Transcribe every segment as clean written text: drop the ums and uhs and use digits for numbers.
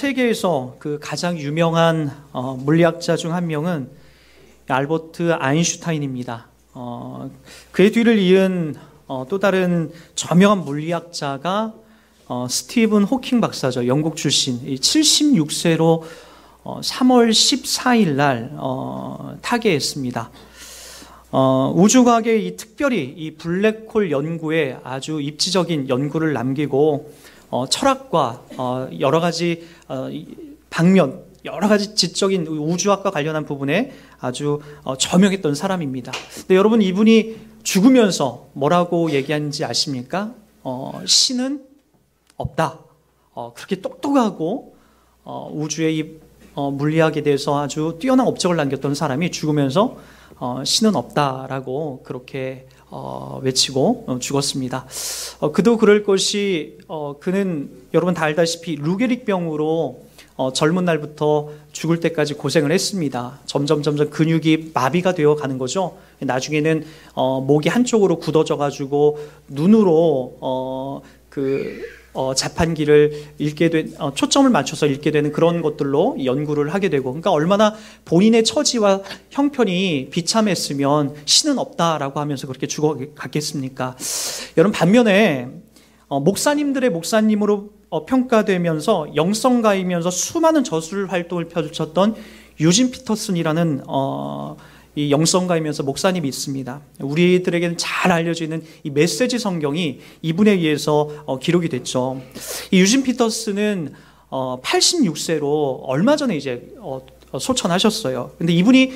세계에서 그 가장 유명한 물리학자 중 한 명은 알버트 아인슈타인입니다. 그의 뒤를 이은 또 다른 저명한 물리학자가 스티븐 호킹 박사죠. 영국 출신. 76세로 3월 14일 날 타계했습니다. 우주과학에 특별히 이 블랙홀 연구에 아주 입지적인 연구를 남기고 철학과 여러 가지 방면, 여러 가지 지적인 우주학과 관련한 부분에 아주 저명했던 사람입니다. 근데 여러분, 이분이 죽으면서 뭐라고 얘기하는지 아십니까? 신은 없다. 그렇게 똑똑하고 우주의 이 물리학에 대해서 아주 뛰어난 업적을 남겼던 사람이 죽으면서 신은 없다라고 그렇게 외치고 죽었습니다. 그도 그럴 것이 그는 여러분 다 알다시피 루게릭병으로 젊은 날부터 죽을 때까지 고생을 했습니다. 점점 근육이 마비가 되어 가는 거죠. 나중에는 목이 한쪽으로 굳어져 가지고 눈으로 자판기를 읽게 된, 초점을 맞춰서 읽게 되는 그런 것들로 연구를 하게 되고, 그러니까 얼마나 본인의 처지와 형편이 비참했으면 신은 없다라고 하면서 그렇게 죽어갔겠습니까? 여러분, 반면에 목사님들의 목사님으로 평가되면서 영성가이면서 수많은 저술 활동을 펼쳤던 유진 피터슨이라는 이 영성가이면서 목사님이 있습니다. 우리들에게는 잘 알려져 있는 이 메시지 성경이 이분에 의해서 기록이 됐죠. 이 유진 피터슨은 86세로 얼마 전에 이제 소천하셨어요. 근데 이분이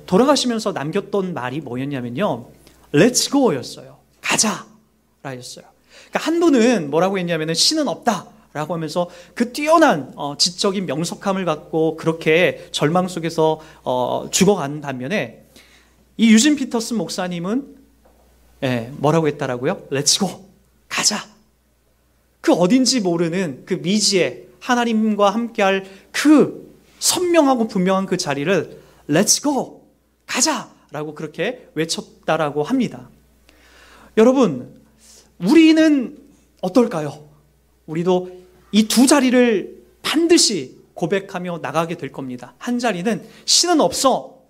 돌아가시면서 남겼던 말이 뭐였냐면요, Let's go였어요. 가자 라였어요. 그러니까 한 분은 뭐라고 했냐면은 신은 없다 라고 하면서 그 뛰어난 지적인 명석함을 갖고 그렇게 절망 속에서 죽어간 반면에 이 유진 피터슨 목사님은 뭐라고 했다라고요? Let's go, 가자. 그 어딘지 모르는 그 미지의 하나님과 함께할 그 선명하고 분명한 그 자리를 Let's go, 가자라고 그렇게 외쳤다라고 합니다. 여러분, 우리는 어떨까요? 우리도 이 두 자리를 반드시 고백하며 나가게 될 겁니다. 한 자리는 신은 없어,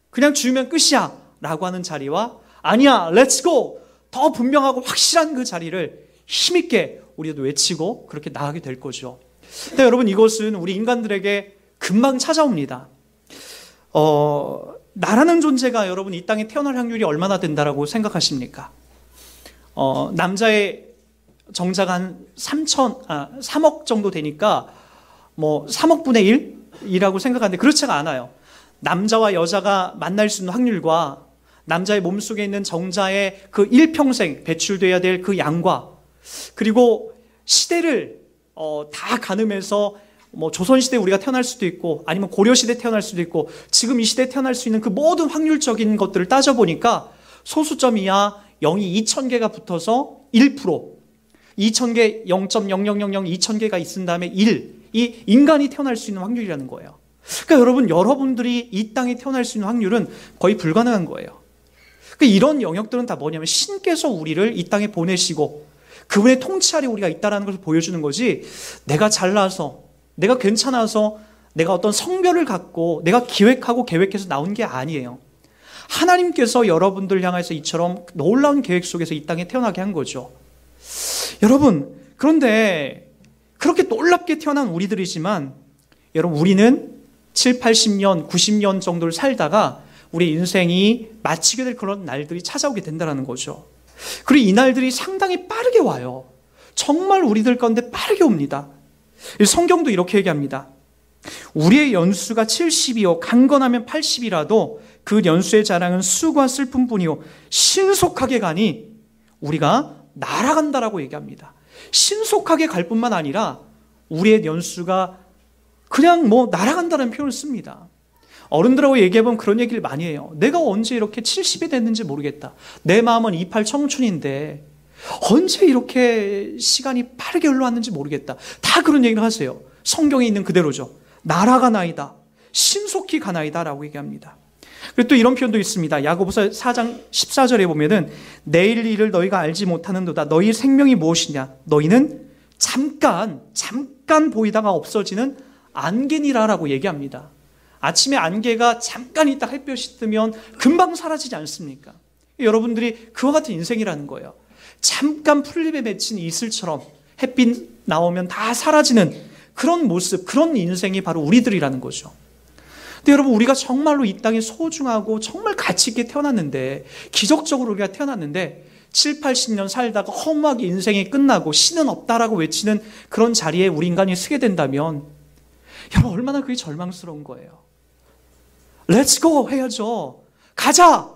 그냥 죽으면 끝이야 라고 하는 자리와, 아니야, 렛츠 고, 더 분명하고 확실한 그 자리를 힘있게 우리도 외치고 그렇게 나가게 될 거죠. 근데 여러분, 이것은 우리 인간들에게 금방 찾아옵니다. 나라는 존재가 여러분 이 땅에 태어날 확률이 얼마나 된다라고 생각하십니까? 남자의 정자가 한 3억 정도 되니까 뭐 3억 분의 1이라고 생각하는데 그렇지가 않아요. 남자와 여자가 만날 수 있는 확률과 남자의 몸속에 있는 정자의 그 일평생 배출돼야 될 그 양과, 그리고 시대를 다 가늠해서 뭐 조선시대에 우리가 태어날 수도 있고 아니면 고려시대에 태어날 수도 있고 지금 이 시대에 태어날 수 있는 그 모든 확률적인 것들을 따져보니까 소수점 이하 0이 2000개가 붙어서 1%, 2000개 0.0000 2000개가 있은 다음에 1, 이 인간이 태어날 수 있는 확률이라는 거예요. 그러니까 여러분, 여러분들이 이 땅에 태어날 수 있는 확률은 거의 불가능한 거예요. 그러니까 이런 영역들은 다 뭐냐면 신께서 우리를 이 땅에 보내시고 그분의 통치 아래 우리가 있다는 것을 보여주는 거지, 내가 잘나서, 내가 괜찮아서, 내가 어떤 성별을 갖고 내가 기획하고 계획해서 나온 게 아니에요. 하나님께서 여러분들 향해서 이처럼 놀라운 계획 속에서 이 땅에 태어나게 한 거죠. 여러분, 그런데 그렇게 놀랍게 태어난 우리들이지만 여러분, 우리는 7, 80년, 90년 정도를 살다가 우리 인생이 마치게 될 그런 날들이 찾아오게 된다는 거죠. 그리고 이 날들이 상당히 빠르게 와요. 정말 우리들 가운데 빠르게 옵니다. 성경도 이렇게 얘기합니다. 우리의 연수가 70이요 강건하면 80이라도 그 연수의 자랑은 수고와 슬픔뿐이요 신속하게 가니 우리가 날아간다라고 얘기합니다. 신속하게 갈 뿐만 아니라 우리의 연수가 그냥 뭐 날아간다는 표현을 씁니다. 어른들하고 얘기해보면 그런 얘기를 많이 해요. 내가 언제 이렇게 70이 됐는지 모르겠다. 내 마음은 28 청춘인데 언제 이렇게 시간이 빠르게 흘러왔는지 모르겠다. 다 그런 얘기를 하세요. 성경에 있는 그대로죠. 날아가나이다, 신속히 가나이다 라고 얘기합니다. 그리고 또 이런 표현도 있습니다. 야고보서 4장 14절에 보면은 내일 일을 너희가 알지 못하는도다. 너희 생명이 무엇이냐? 너희는 잠깐 보이다가 없어지는 안개니라라고 얘기합니다. 아침에 안개가 잠깐 있다 햇볕이 뜨면 금방 사라지지 않습니까? 여러분들이 그와 같은 인생이라는 거예요. 잠깐 풀잎에 맺힌 이슬처럼 햇빛 나오면 다 사라지는 그런 모습, 그런 인생이 바로 우리들이라는 거죠. 근데 여러분, 우리가 정말로 이 땅에 소중하고 정말 가치 있게 태어났는데, 기적적으로 우리가 태어났는데 7, 80년 살다가 허무하게 인생이 끝나고 신은 없다라고 외치는 그런 자리에 우리 인간이 서게 된다면 여러분, 얼마나 그게 절망스러운 거예요. Let's go 해야죠. 가자!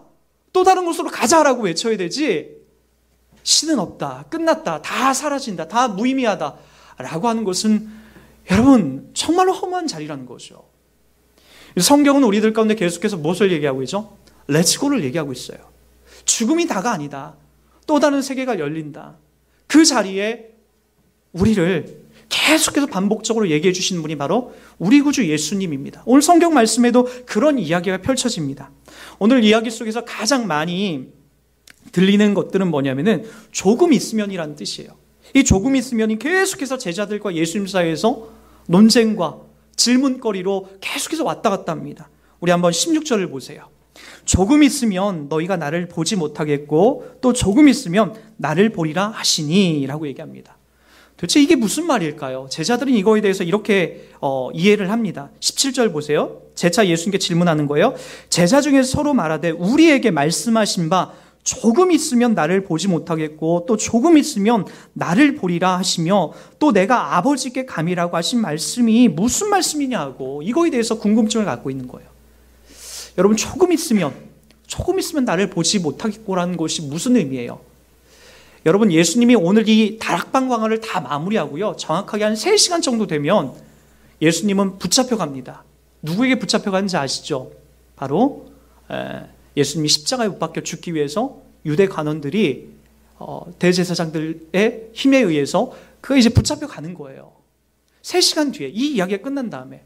또 다른 곳으로 가자라고 외쳐야 되지, 신은 없다, 끝났다, 다 사라진다, 다 무의미하다 라고 하는 것은 여러분 정말로 허무한 자리라는 거죠. 성경은 우리들 가운데 계속해서 무엇을 얘기하고 있죠? Let's go를 얘기하고 있어요. 죽음이 다가 아니다. 또 다른 세계가 열린다. 그 자리에 우리를 계속해서 반복적으로 얘기해 주시는 분이 바로 우리 구주 예수님입니다. 오늘 성경 말씀에도 그런 이야기가 펼쳐집니다. 오늘 이야기 속에서 가장 많이 들리는 것들은 뭐냐면은 조금 있으면이라는 뜻이에요. 이 조금 있으면이 계속해서 제자들과 예수님 사이에서 논쟁과 질문거리로 계속해서 왔다 갔다 합니다. 우리 한번 16절을 보세요. 조금 있으면 너희가 나를 보지 못하겠고 또 조금 있으면 나를 보리라 하시니 라고 얘기합니다. 도대체 이게 무슨 말일까요? 제자들은 이거에 대해서 이렇게 이해를 합니다. 17절 보세요. 재차 예수님께 질문하는 거예요. 제자 중에서 서로 말하되 우리에게 말씀하신 바 조금 있으면 나를 보지 못하겠고 또 조금 있으면 나를 보리라 하시며 또 내가 아버지께 감이라고 하신 말씀이 무슨 말씀이냐고 이거에 대해서 궁금증을 갖고 있는 거예요. 여러분, 조금 있으면 나를 보지 못하겠고라는 것이 무슨 의미예요? 여러분, 예수님이 오늘 이 다락방 광화를 다 마무리하고요, 정확하게 한 3시간 정도 되면 예수님은 붙잡혀 갑니다. 누구에게 붙잡혀 가는지 아시죠? 바로 예수님이 십자가에 못 박혀 죽기 위해서 유대 관원들이 대제사장들의 힘에 의해서 그가 이제 붙잡혀 가는 거예요. 3시간 뒤에 이 이야기가 끝난 다음에,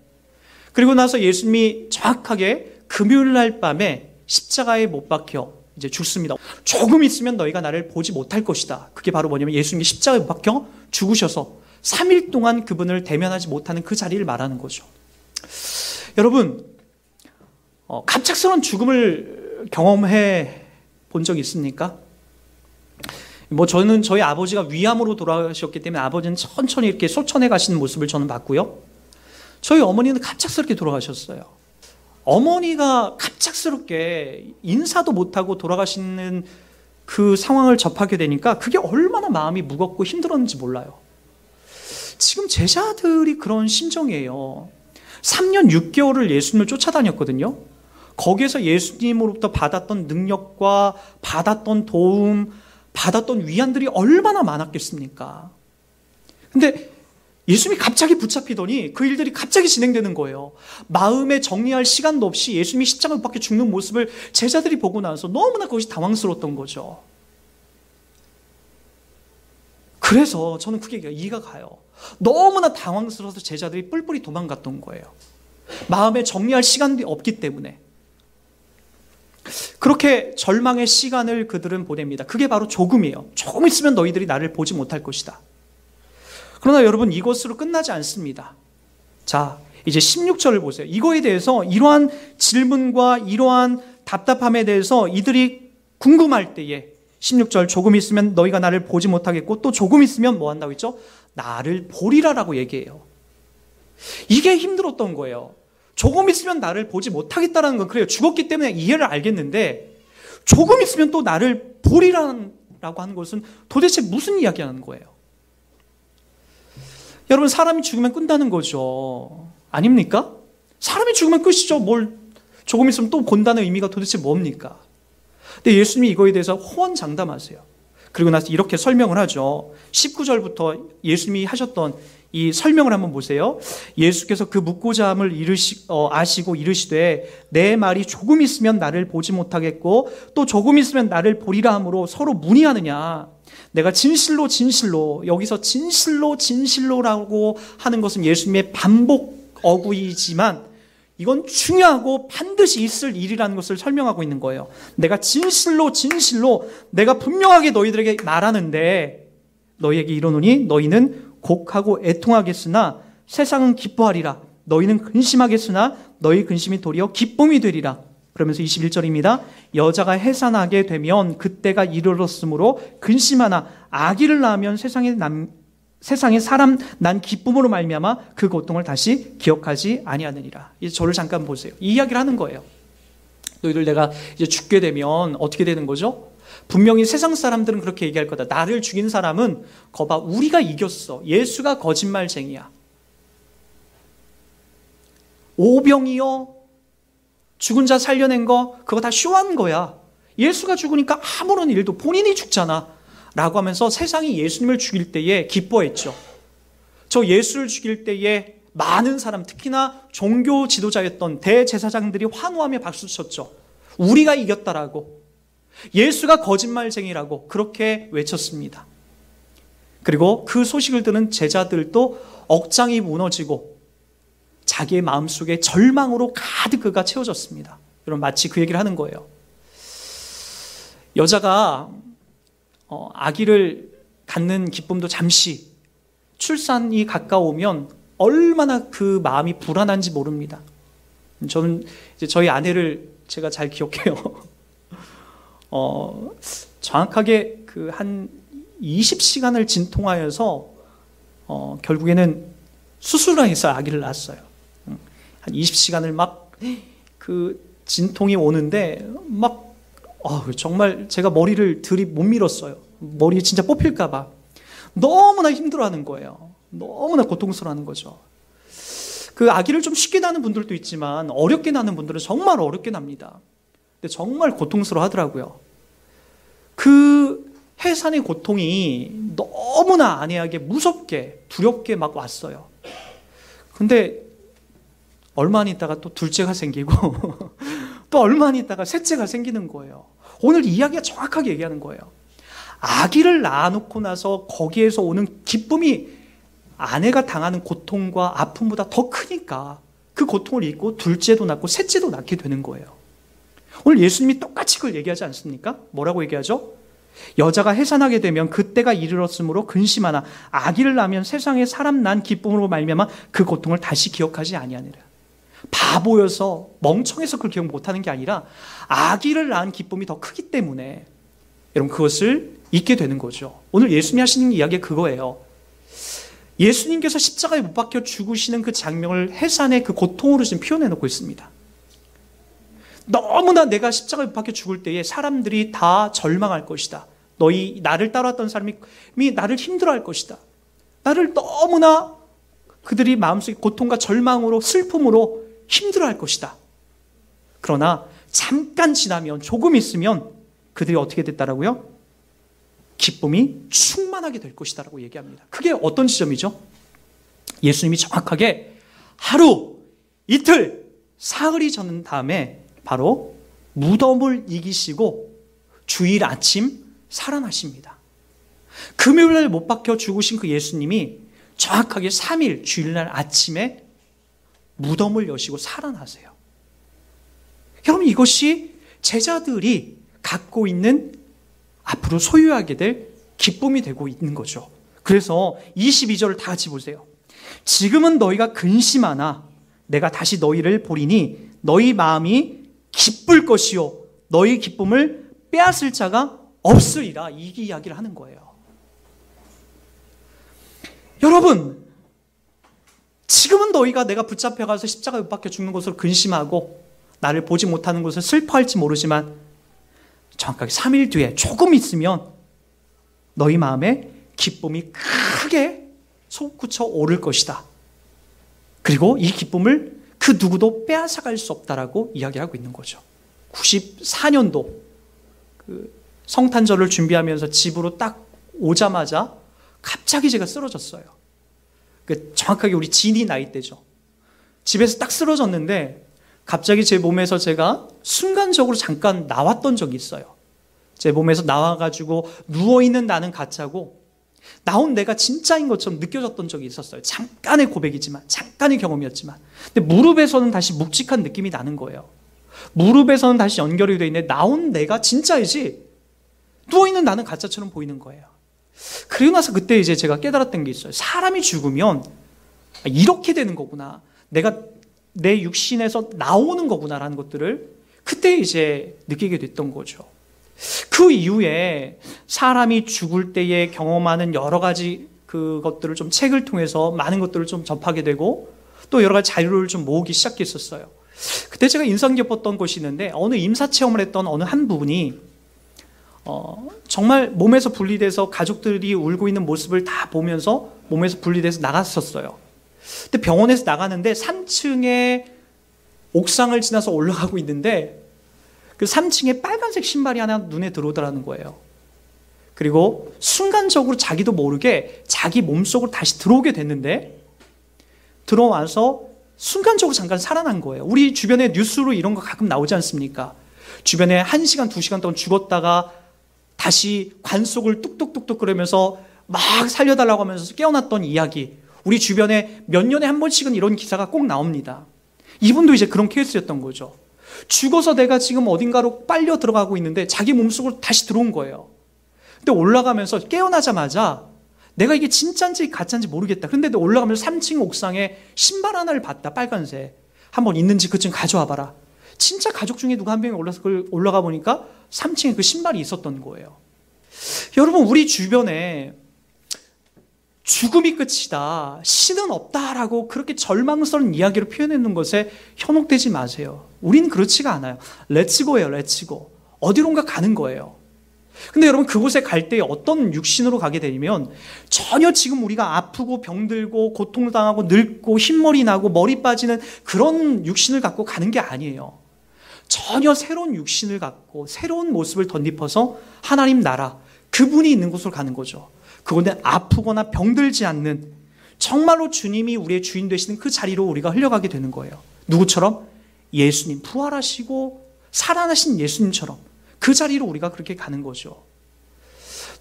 그리고 나서 예수님이 정확하게 금요일 날 밤에 십자가에 못 박혀 이제 죽습니다. 조금 있으면 너희가 나를 보지 못할 것이다. 그게 바로 뭐냐면 예수님이 십자가에 못 박혀 죽으셔서 3일 동안 그분을 대면하지 못하는 그 자리를 말하는 거죠. 여러분, 갑작스러운 죽음을 경험해 본 적 있습니까? 저는 저희 아버지가 위암으로 돌아가셨기 때문에 아버지는 천천히 이렇게 소천해 가시는 모습을 저는 봤고요. 저희 어머니는 갑작스럽게 돌아가셨어요. 어머니가 갑작스럽게 인사도 못하고 돌아가시는 그 상황을 접하게 되니까 그게 얼마나 마음이 무겁고 힘들었는지 몰라요. 지금 제자들이 그런 심정이에요. 3년 6개월을 예수님을 쫓아다녔거든요. 거기에서 예수님으로부터 받았던 능력과 받았던 도움, 받았던 위안들이 얼마나 많았겠습니까? 근데 예수님이 갑자기 붙잡히더니 그 일들이 갑자기 진행되는 거예요. 마음에 정리할 시간도 없이 예수님이 십자가 밖에 죽는 모습을 제자들이 보고 나서 너무나 그것이 당황스러웠던 거죠. 그래서 저는 그게 이해가 가요. 너무나 당황스러워서 제자들이 뿔뿔이 도망갔던 거예요. 마음에 정리할 시간이 없기 때문에. 그렇게 절망의 시간을 그들은 보냅니다. 그게 바로 조금이에요. 조금 있으면 너희들이 나를 보지 못할 것이다. 그러나 여러분, 이것으로 끝나지 않습니다. 자, 이제 16절을 보세요. 이거에 대해서 이러한 질문과 이러한 답답함에 대해서 이들이 궁금할 때에 16절, 조금 있으면 너희가 나를 보지 못하겠고 또 조금 있으면 뭐 한다고 했죠? 나를 보리라라고 얘기해요. 이게 힘들었던 거예요. 조금 있으면 나를 보지 못하겠다라는 건 그래요. 죽었기 때문에 이해를 알겠는데 조금 있으면 또 나를 보리라고 하는 것은 도대체 무슨 이야기하는 거예요? 여러분, 사람이 죽으면 끝나는 거죠. 아닙니까? 사람이 죽으면 끝이죠. 뭘 조금 있으면 또 본다는 의미가 도대체 뭡니까? 근데 예수님이 이거에 대해서 호언장담하세요. 그리고 나서 이렇게 설명을 하죠. 19절부터 예수님이 하셨던 이 설명을 한번 보세요. 예수께서 그 묻고자 함을 아시고 이르시되 내 말이 조금 있으면 나를 보지 못하겠고 또 조금 있으면 나를 보리라 함으로 서로 문의하느냐. 내가 진실로 여기서 진실로라고 하는 것은 예수님의 반복 어구이지만 이건 중요하고 반드시 있을 일이라는 것을 설명하고 있는 거예요. 내가 진실로 내가 분명하게 너희들에게 말하는데 너희에게 이르노니 너희는 곡하고 애통하겠으나 세상은 기뻐하리라. 너희는 근심하겠으나 너희 근심이 도리어 기쁨이 되리라. 그러면서 21절입니다. 여자가 해산하게 되면 그때가 이르렀으므로 근심하나 아기를 낳으면 세상에 사람 난 기쁨으로 말미암아 그 고통을 다시 기억하지 아니하느니라. 이제 저를 잠깐 보세요. 이 이야기를 하는 거예요. 너희들 내가 이제 죽게 되면 어떻게 되는 거죠? 분명히 세상 사람들은 그렇게 얘기할 거다. 나를 죽인 사람은 거봐 우리가 이겼어. 예수가 거짓말쟁이야. 오병이요 죽은 자 살려낸 거 그거 다 쇼한 거야. 예수가 죽으니까 아무런 일도 본인이 죽잖아 라고 하면서 세상이 예수님을 죽일 때에 기뻐했죠. 저 예수를 죽일 때에 많은 사람, 특히나 종교 지도자였던 대제사장들이 환호하며 박수쳤죠. 우리가 이겼다라고, 예수가 거짓말쟁이라고 그렇게 외쳤습니다. 그리고 그 소식을 들은 제자들도 억장이 무너지고 자기의 마음속에 절망으로 가득 그가 채워졌습니다. 여러분 마치 그 얘기를 하는 거예요. 여자가 아기를 갖는 기쁨도 잠시, 출산이 가까우면 얼마나 그 마음이 불안한지 모릅니다. 저는 이제 저희 아내를 제가 잘 기억해요. 정확하게 그 한 20시간을 진통하여서 결국에는 수술을 해서 아기를 낳았어요. 한 20시간을 막 그 진통이 오는데 막 정말 제가 머리를 못 밀었어요. 머리 진짜 뽑힐까봐 너무나 힘들어하는 거예요. 너무나 고통스러워하는 거죠. 그 아기를 좀 쉽게 낳는 분들도 있지만 어렵게 낳는 분들은 정말 어렵게 납니다. 근데 정말 고통스러워하더라고요. 그 해산의 고통이 너무나 아내에게 무섭게 두렵게 막 왔어요. 근데 얼마 안 있다가 또 둘째가 생기고 또 얼마 안 있다가 셋째가 생기는 거예요. 오늘 이야기가 정확하게 얘기하는 거예요. 아기를 낳아놓고 나서 거기에서 오는 기쁨이 아내가 당하는 고통과 아픔보다 더 크니까 그 고통을 잊고 둘째도 낳고 셋째도 낳게 되는 거예요. 오늘 예수님이 똑같이 그걸 얘기하지 않습니까? 뭐라고 얘기하죠? 여자가 해산하게 되면 그때가 이르렀으므로 근심하나 아기를 낳으면 세상에 사람 난 기쁨으로 말미암아 그 고통을 다시 기억하지 아니하니라. 바보여서 멍청해서 그걸 기억 못하는 게 아니라 아기를 낳은 기쁨이 더 크기 때문에 여러분 그것을 잊게 되는 거죠. 오늘 예수님이 하시는 이야기가 그거예요. 예수님께서 십자가에 못 박혀 죽으시는 그 장면을 해산의 그 고통으로 지금 표현해 놓고 있습니다. 너무나 내가 십자가에 못 박혀 죽을 때에 사람들이 다 절망할 것이다. 나를 따라왔던 사람이 나를 힘들어할 것이다. 나를 너무나 그들이 마음속에 고통과 절망으로 슬픔으로 힘들어할 것이다. 그러나 잠깐 지나면 조금 있으면 그들이 어떻게 됐다라고요? 기쁨이 충만하게 될 것이다 라고 얘기합니다. 그게 어떤 지점이죠? 예수님이 정확하게 하루, 이틀, 사흘이 지난 다음에 바로 무덤을 이기시고 주일 아침 살아나십니다. 금요일날 못 박혀 죽으신 그 예수님이 정확하게 3일 주일날 아침에 무덤을 여시고 살아나세요. 여러분 이것이 제자들이 갖고 있는 앞으로 소유하게 될 기쁨이 되고 있는 거죠. 그래서 22절을 다 같이 보세요. 지금은 너희가 근심하나 내가 다시 너희를 보리니 너희 마음이 기쁠 것이요 너희 기쁨을 빼앗을 자가 없으리라. 이 이야기를 하는 거예요. 여러분 지금은 너희가 내가 붙잡혀가서 십자가에 못 박혀 죽는 것으로 근심하고 나를 보지 못하는 것을 슬퍼할지 모르지만 정확하게 3일 뒤에 조금 있으면 너희 마음에 기쁨이 크게 솟구쳐 오를 것이다. 그리고 이 기쁨을 그 누구도 빼앗아갈 수 없다라고 이야기하고 있는 거죠. 94년도 그 성탄절을 준비하면서 집으로 딱 오자마자 갑자기 제가 쓰러졌어요. 정확하게 우리 진이 나이 때죠. 집에서 딱 쓰러졌는데 갑자기 제 몸에서 제가 순간적으로 잠깐 나왔던 적이 있어요. 제 몸에서 나와가지고 누워있는 나는 가짜고 나온 내가 진짜인 것처럼 느껴졌던 적이 있었어요. 잠깐의 고백이지만, 잠깐의 경험이었지만. 근데 무릎에서는 다시 묵직한 느낌이 나는 거예요. 무릎에서는 다시 연결이 되어 있는데 나온 내가 진짜이지 누워있는 나는 가짜처럼 보이는 거예요. 그리고 나서 그때 이제 제가 깨달았던 게 있어요. 사람이 죽으면 이렇게 되는 거구나. 내가 내 육신에서 나오는 거구나라는 것들을 그때 이제 느끼게 됐던 거죠. 그 이후에 사람이 죽을 때에 경험하는 여러 가지 그것들을 좀 책을 통해서 많은 것들을 좀 접하게 되고 또 여러 가지 자료를 좀 모으기 시작했었어요. 그때 제가 인상 깊었던 것이 있는데 어느 임사 체험을 했던 어느 한 분이 정말 몸에서 분리돼서 가족들이 울고 있는 모습을 다 보면서 몸에서 분리돼서 나갔었어요. 근데 병원에서 나가는데 3층에 옥상을 지나서 올라가고 있는데 그 3층에 빨간색 신발이 하나 눈에 들어오더라는 거예요. 그리고 순간적으로 자기도 모르게 자기 몸속으로 다시 들어오게 됐는데 들어와서 순간적으로 잠깐 살아난 거예요. 우리 주변에 뉴스로 이런 거 가끔 나오지 않습니까? 주변에 1시간, 2시간 동안 죽었다가 다시 관 속을 뚝뚝뚝뚝 그러면서 막 살려달라고 하면서 깨어났던 이야기. 우리 주변에 몇 년에 한 번씩은 이런 기사가 꼭 나옵니다. 이분도 이제 그런 케이스였던 거죠. 죽어서 내가 지금 어딘가로 빨려 들어가고 있는데 자기 몸속으로 다시 들어온 거예요. 근데 올라가면서 깨어나자마자 내가 이게 진짜인지 가짜인지 모르겠다. 그런데 올라가면서 3층 옥상에 신발 하나를 봤다. 빨간색. 한번 있는지 그쯤 가져와 봐라. 진짜 가족 중에 누가 한 명이 올라서 그걸 올라가 보니까 3층에 그 신발이 있었던 거예요. 여러분, 우리 주변에 죽음이 끝이다, 신은 없다라고 그렇게 절망스러운 이야기로 표현하는 것에 현혹되지 마세요. 우린 그렇지가 않아요. 렛츠고예요, 렛츠고. 어디론가 가는 거예요. 근데 여러분, 그곳에 갈 때 어떤 육신으로 가게 되면 전혀 지금 우리가 아프고 병들고 고통당하고 늙고 흰머리 나고 머리 빠지는 그런 육신을 갖고 가는 게 아니에요. 전혀 새로운 육신을 갖고 새로운 모습을 덧입어서 하나님 나라, 그분이 있는 곳으로 가는 거죠. 그곳에 아프거나 병들지 않는 정말로 주님이 우리의 주인 되시는 그 자리로 우리가 흘러가게 되는 거예요. 누구처럼? 예수님, 부활하시고 살아나신 예수님처럼 그 자리로 우리가 그렇게 가는 거죠.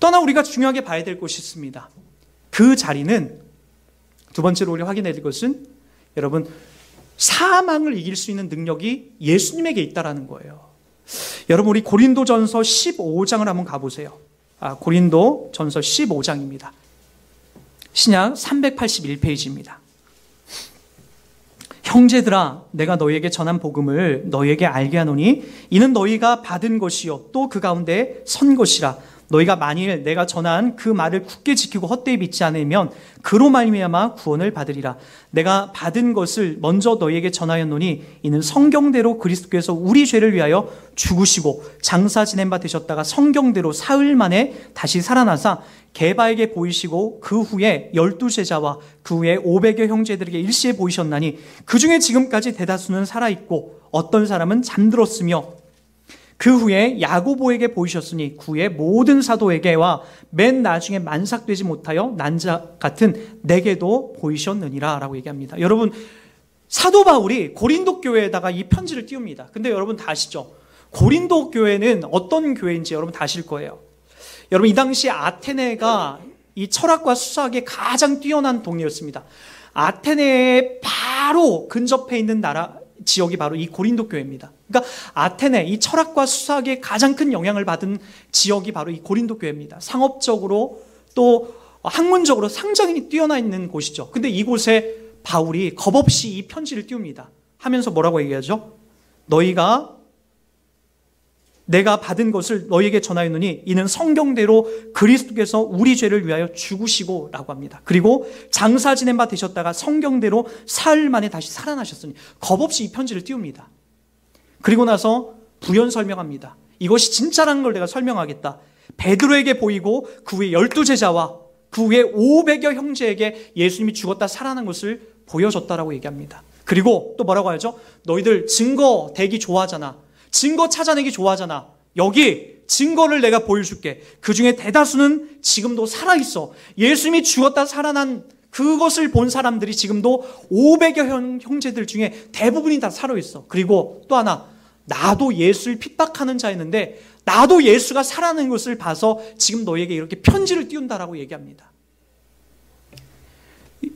또 하나 우리가 중요하게 봐야 될 것이 있습니다. 그 자리는 두 번째로 우리 확인해야 될 것은 여러분, 사망을 이길 수 있는 능력이 예수님에게 있다라는 거예요. 여러분, 우리 고린도전서 15장을 한번 가보세요. 고린도전서 15장입니다. 신약 381페이지입니다. 형제들아, 내가 너희에게 전한 복음을 너희에게 알게 하노니 이는 너희가 받은 것이요 또 그 가운데 선 것이라. 너희가 만일 내가 전한 그 말을 굳게 지키고 헛되이 믿지 않으면 그로 말미암아 구원을 받으리라. 내가 받은 것을 먼저 너희에게 전하였노니 이는 성경대로 그리스도께서 우리 죄를 위하여 죽으시고 장사 지낸 바 되셨다가 성경대로 사흘 만에 다시 살아나사 게바에게 보이시고 그 후에 12제자와 그 후에 500여 형제들에게 일시에 보이셨나니 그 중에 지금까지 대다수는 살아있고 어떤 사람은 잠들었으며 그 후에 야고보에게 보이셨으니 그 후에 모든 사도에게와 맨 나중에 만삭되지 못하여 난 자 같은 내게도 보이셨느니라 라고 얘기합니다. 여러분, 사도 바울이 고린도 교회에다가 이 편지를 띄웁니다. 근데 여러분 다 아시죠? 고린도 교회는 어떤 교회인지 여러분 다 아실 거예요. 여러분, 이 당시 아테네가 이 철학과 수사학에 가장 뛰어난 동네였습니다. 아테네에 바로 근접해 있는 나라 지역이 바로 이 고린도 교회입니다. 그러니까 아테네, 이 철학과 수사학에 가장 큰 영향을 받은 지역이 바로 이 고린도 교회입니다. 상업적으로 또 학문적으로 상당히 뛰어나 있는 곳이죠. 근데 이곳에 바울이 겁없이 이 편지를 띄웁니다. 하면서 뭐라고 얘기하죠? 내가 받은 것을 너희에게 전하였노니 이는 성경대로 그리스도께서 우리 죄를 위하여 죽으시고 라고 합니다. 그리고 장사 지낸 바 되셨다가 성경대로 사흘 만에 다시 살아나셨으니 겁없이 이 편지를 띄웁니다. 그리고 나서 부연 설명합니다. 이것이 진짜라는 걸 내가 설명하겠다. 베드로에게 보이고 그 후에 12제자와 그 후에 500여 형제에게 예수님이 죽었다 살아난 것을 보여줬다라고 얘기합니다. 그리고 또 뭐라고 하죠? 너희들 증거 대기 좋아하잖아. 증거 찾아내기 좋아하잖아. 여기 증거를 내가 보여줄게. 그 중에 대다수는 지금도 살아있어. 예수님이 죽었다 살아난 그것을 본 사람들이 지금도 500여 형제들 중에 대부분이 다 살아있어. 그리고 또 하나, 나도 예수를 핍박하는 자였는데 나도 예수가 살아나는 것을 봐서 지금 너에게 이렇게 편지를 띄운다라고 얘기합니다.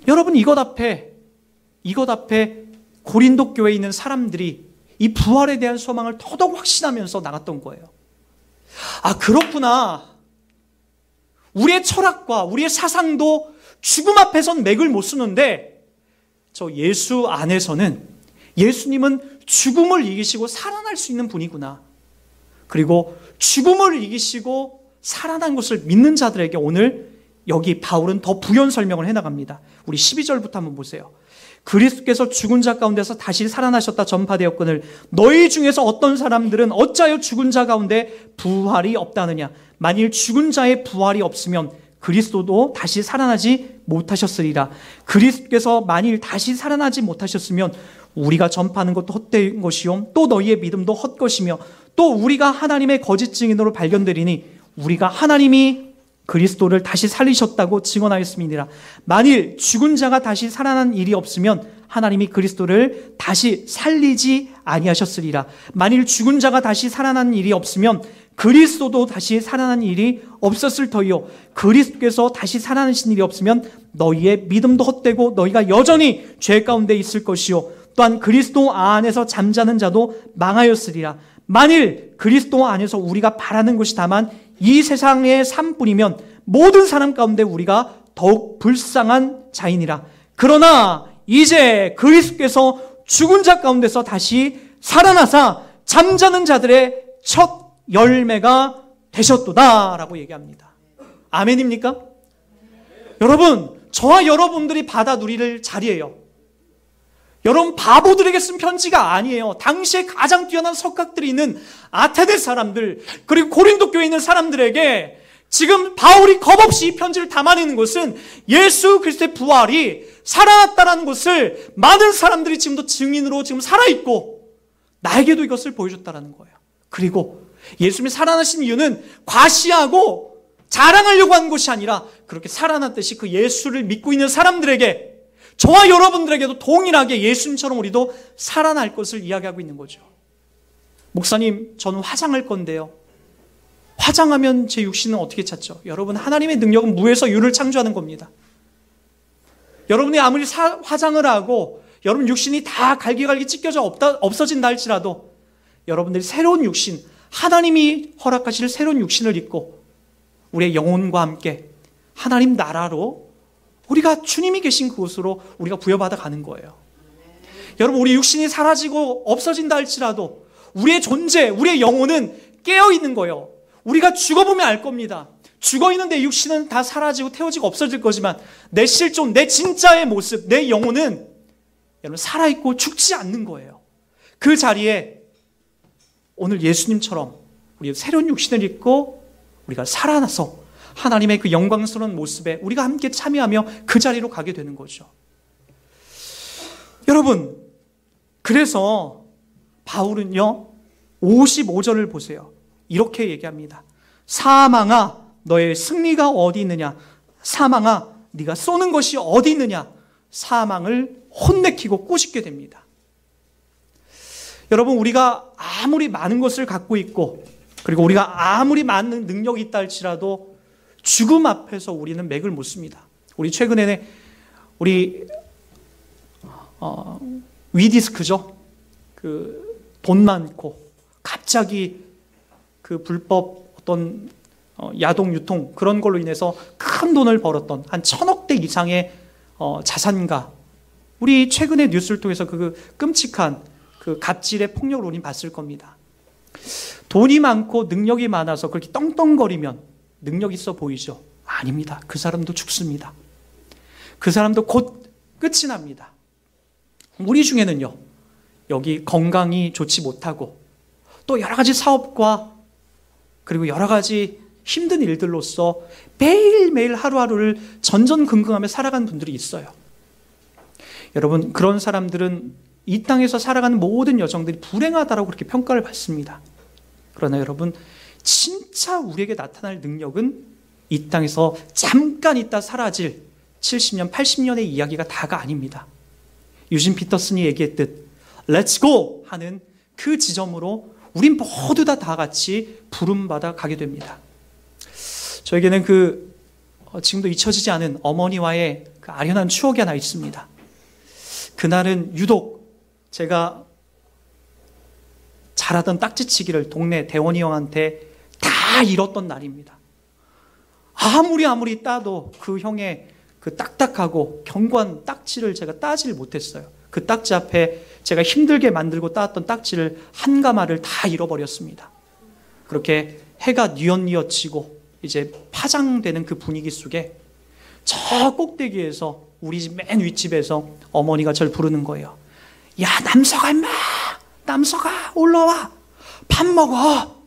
여러분, 이것 앞에 고린도 교회에 있는 사람들이 이 부활에 대한 소망을 더더욱 확신하면서 나갔던 거예요. 그렇구나. 우리의 철학과 우리의 사상도 죽음 앞에선 맥을 못 쓰는데 저 예수 안에서는 예수님은 죽음을 이기시고 살아날 수 있는 분이구나. 그리고 죽음을 이기시고 살아난 것을 믿는 자들에게 오늘 여기 바울은 더 부연 설명을 해나갑니다. 우리 12절부터 한번 보세요. 그리스도께서 죽은 자 가운데서 다시 살아나셨다 전파되었거늘 너희 중에서 어떤 사람들은 어찌하여 죽은 자 가운데 부활이 없다느냐. 만일 죽은 자의 부활이 없으면 그리스도도 다시 살아나지 못하셨으리라. 그리스도께서 만일 다시 살아나지 못하셨으면 우리가 전파하는 것도 헛된 것이요 또 너희의 믿음도 헛것이며 또 우리가 하나님의 거짓 증인으로 발견되리니 우리가 하나님이 그리스도를 다시 살리셨다고 증언하였음이니라. 만일 죽은 자가 다시 살아난 일이 없으면 하나님이 그리스도를 다시 살리지 아니하셨으리라. 만일 죽은 자가 다시 살아난 일이 없으면 그리스도도 다시 살아난 일이 없었을 터이요 그리스도께서 다시 살아나신 일이 없으면 너희의 믿음도 헛되고 너희가 여전히 죄 가운데 있을 것이요 또한 그리스도 안에서 잠자는 자도 망하였으리라. 만일 그리스도 안에서 우리가 바라는 것이 다만 이 세상의 삶뿐이면 모든 사람 가운데 우리가 더욱 불쌍한 자이니라. 그러나 이제 그리스도께서 죽은 자 가운데서 다시 살아나사 잠자는 자들의 첫 열매가 되셨도다 라고 얘기합니다. 아멘입니까? 여러분, 저와 여러분들이 받아 누릴 자리예요. 여러분, 바보들에게 쓴 편지가 아니에요. 당시에 가장 뛰어난 석학들이 있는 아테네 사람들, 그리고 고린도 교회에 있는 사람들에게 지금 바울이 겁없이 이 편지를 담아내는 것은 예수 그리스도의 부활이 살아났다는 것을 많은 사람들이 지금도 증인으로 지금 살아있고 나에게도 이것을 보여줬다는 거예요. 그리고 예수님이 살아나신 이유는 과시하고 자랑하려고 한 것이 아니라 그렇게 살아났듯이 그 예수를 믿고 있는 사람들에게 저와 여러분들에게도 동일하게 예수님처럼 우리도 살아날 것을 이야기하고 있는 거죠. 목사님, 저는 화장할 건데요. 화장하면 제 육신은 어떻게 찾죠? 여러분, 하나님의 능력은 무에서 유를 창조하는 겁니다. 여러분이 아무리 화장을 하고 여러분 육신이 다 갈기갈기 찢겨져 없어진다 할지라도 여러분들이 새로운 육신, 하나님이 허락하실 새로운 육신을 입고 우리의 영혼과 함께 하나님 나라로 우리가 주님이 계신 그곳으로 우리가 부여받아 가는 거예요. 여러분, 우리 육신이 사라지고 없어진다 할지라도 우리의 존재, 우리의 영혼은 깨어있는 거예요. 우리가 죽어보면 알 겁니다. 죽어있는 내 육신은 다 사라지고 태워지고 없어질 거지만 내 실존, 내 진짜의 모습, 내 영혼은 여러분 살아있고 죽지 않는 거예요. 그 자리에 오늘 예수님처럼 우리 새로운 육신을 입고 우리가 살아나서 하나님의 그 영광스러운 모습에 우리가 함께 참여하며 그 자리로 가게 되는 거죠. 여러분, 그래서 바울은요 55절을 보세요. 이렇게 얘기합니다. 사망아, 너의 승리가 어디 있느냐? 사망아, 네가 쏘는 것이 어디 있느냐? 사망을 혼내키고 꾸짖게 됩니다. 여러분, 우리가 아무리 많은 것을 갖고 있고 그리고 우리가 아무리 많은 능력이 있다 할지라도 죽음 앞에서 우리는 맥을 못 씁니다. 우리 최근에 우리 위디스크죠. 그 돈 많고 갑자기 그 불법 어떤 야동 유통 그런 걸로 인해서 큰 돈을 벌었던 한 1,000억 대 이상의 자산가, 우리 최근에 뉴스를 통해서 그 끔찍한 그 갑질의 폭력을 우린 봤을 겁니다. 돈이 많고 능력이 많아서 그렇게 떵떵거리면 능력 있어 보이죠? 아닙니다. 그 사람도 죽습니다. 그 사람도 곧 끝이 납니다. 우리 중에는요, 여기 건강이 좋지 못하고 또 여러 가지 사업과 그리고 여러 가지 힘든 일들로서 매일매일 하루하루를 전전긍긍하며 살아가는 분들이 있어요. 여러분, 그런 사람들은 이 땅에서 살아가는 모든 여정들이 불행하다라고 그렇게 평가를 받습니다. 그러나 여러분, 진짜 우리에게 나타날 능력은 이 땅에서 잠깐 있다 사라질 70년, 80년의 이야기가 다가 아닙니다. 유진 피터슨이 얘기했듯 Let's go! 하는 그 지점으로 우린 모두 다 같이 부름받아 가게 됩니다. 저에게는 지금도 잊혀지지 않은 어머니와의 그 아련한 추억이 하나 있습니다. 그날은 유독 제가 잘하던 딱지치기를 동네 대원이 형한테 다 잃었던 날입니다. 아무리 따도 그 형의 그 딱딱하고 견고한 딱지를 제가 따지를 못했어요. 그 딱지 앞에 제가 힘들게 만들고 따왔던 딱지를 한 가마를 다 잃어버렸습니다. 그렇게 해가 뉘엿뉘엿 지고 이제 파장되는 그 분위기 속에 저 꼭대기에서 우리 집 맨 윗집에서 어머니가 저를 부르는 거예요. 야, 남서가 임마! 남서가 올라와! 밥 먹어!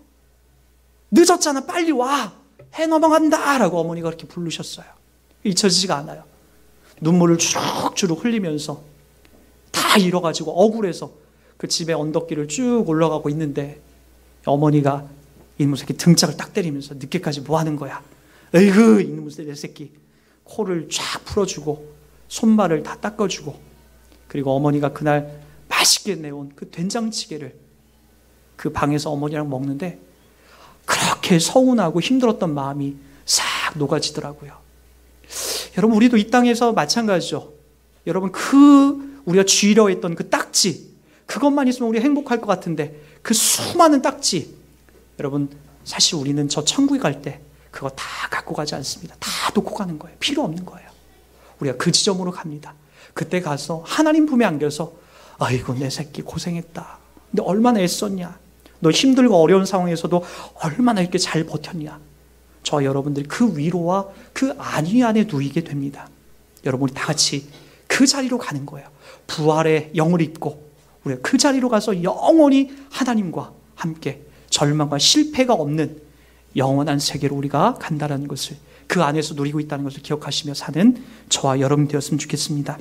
늦었잖아, 빨리 와! 해 넘어간다! 라고 어머니가 그렇게 부르셨어요. 잊혀지지가 않아요. 눈물을 주룩주룩 흘리면서 다 잃어가지고 억울해서 그 집의 언덕길을 쭉 올라가고 있는데 어머니가 이놈의 새끼 등짝을 딱 때리면서 늦게까지 뭐 하는 거야? 에이그 이놈의 새끼. 코를 쫙 풀어주고 손발을 다 닦아주고, 그리고 어머니가 그날 맛있게 내온 그 된장찌개를 그 방에서 어머니랑 먹는데 그렇게 서운하고 힘들었던 마음이 싹 녹아지더라고요. 여러분, 우리도 이 땅에서 마찬가지죠. 여러분, 우리가 쥐려했던 그 딱지, 그것만 있으면 우리 행복할 것 같은데 그 수많은 딱지, 여러분, 사실 우리는 저 천국에 갈 때 그거 다 갖고 가지 않습니다. 다 놓고 가는 거예요. 필요 없는 거예요. 우리가 그 지점으로 갑니다. 그때 가서 하나님 품에 안겨서 아이고 내 새끼 고생했다. 근데 얼마나 애썼냐. 너 힘들고 어려운 상황에서도 얼마나 이렇게 잘 버텼냐. 저와 여러분들이 그 위로와 그 안위 안에 누이게 됩니다. 여러분이 다 같이 그 자리로 가는 거예요. 부활의 영을 입고 우리가 그 자리로 가서 영원히 하나님과 함께 절망과 실패가 없는 영원한 세계로 우리가 간다는 것을, 그 안에서 누리고 있다는 것을 기억하시며 사는 저와 여러분 되었으면 좋겠습니다.